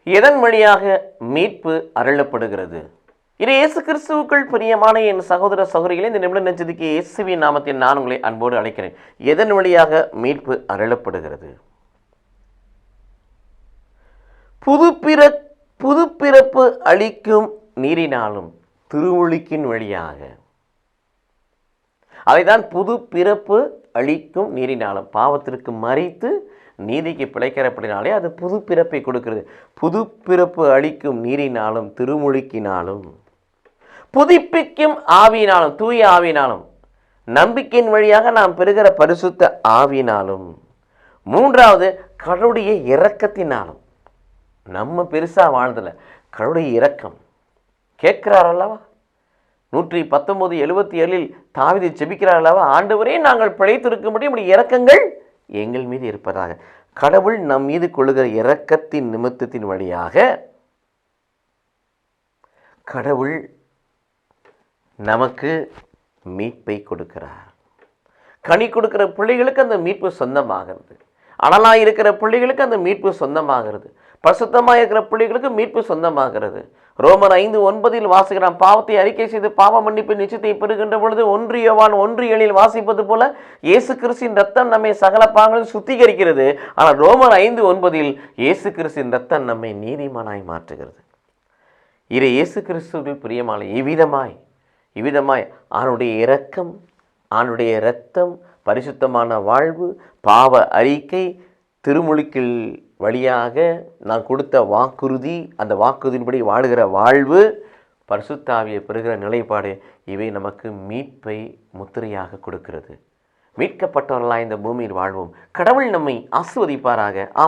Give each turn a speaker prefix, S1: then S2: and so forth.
S1: எதன் வழியாக மீட்பு அருளப்படுகிறது? இது இயேசு கிறிஸ்துவுக்குள் பிரியமான என் சகோதர சகோதரிகளே, இந்த நிமிடம் நெஞ்சதுக்கு இயேசுவின் நாமத்தில் நான் உங்களை அன்போடு அழைக்கிறேன். எதன் வழியாக மீட்பு அருளப்படுகிறது? புதுப்பிறப்பு அளிக்கும் நீரினாலும் திருமுழுக்கின் வழியாக. அதைதான் புது பிறப்பு அளிக்கும் நீரினாலும். பாவத்திற்கு மறித்து நீதிக்கு பிழைக்கிறப்படினாலே அது புது பிறப்பை கொடுக்கிறது. புது பிறப்பு அளிக்கும் நீரினாலும் திருமுழுக்கினாலும் புதுப்பிக்கும் ஆவியினாலும், தூய ஆவியினாலும், நம்பிக்கையின் வழியாக நாம் பெறுகிற பரிசுத்த ஆவியினாலும், மூன்றாவது கடவுளுடைய இரக்கத்தினாலும். நம்ம பெருசா வாழ்ந்தல, கடவுளுடைய இரக்கம் கேட்கிறார் அல்லவா? 119:77 தாவீது ஜெபிக்கிறார் அல்லவா? ஆண்டவரே, நாங்கள் பிழைத்திருக்கும்படி உம்முடைய இரக்கங்கள் எங்கள் மீது இருப்பதாக. கடவுள் நம் மீது கொள்ளுகிற இரக்கத்தின் நிமித்தத்தின் வழியாக கடவுள் நமக்கு மீட்பை கொடுக்கிறார். கனி கொடுக்கிற பிள்ளைகளுக்கு அந்த மீட்பு சொந்தமாகிறது. அனலாக இருக்கிற பிள்ளைகளுக்கு அந்த மீட்பு சொந்தமாகிறது. பரிசுத்தமாக இருக்கிற பிள்ளைகளுக்கு மீட்பு சொந்தமாகிறது. ரோமர் 5:9 வாசிக்கிறான், பாவத்தை அறிக்கை செய்து பாவ மன்னிப்பு நிச்சயத்தை பெறுகின்ற பொழுது 1 யோவான் 1:7 வாசிப்பது போல இயேசு கிறிஸ்துவின் ரத்தம் நம்மை சகல பாவங்களும் சுத்திகரிக்கிறது. ஆனால் ரோமர் 5:9 இயேசு கிறிஸ்துவின் ரத்தம் நம்மை நீதிமானாய் மாற்றுகிறது. இது இயேசு கிறிஸ்துவில் பிரியமான இவ்விதமாய் அவனுடைய இரக்கம், அவனுடைய இரத்தம், பரிசுத்தமான வாழ்வு, பாவ அறிக்கை, திருமுழுக்கில் வழியாக நான் கொடுத்த வாக்குறுதி, அந்த வாக்குறுதியின்படி வாழுகிற வாழ்வு, பரிசுத்த ஆவியை பெறுகிற நிலைப்பாடு, இவை நமக்கு மீட்பை முத்திரையாக கொடுக்கிறது. மீட்கப்பட்டவர்களாய் இந்த பூமியில் வாழ்வோம். கடவுள் நம்மை ஆசீர்வதிப்பாராக. ஆமென்.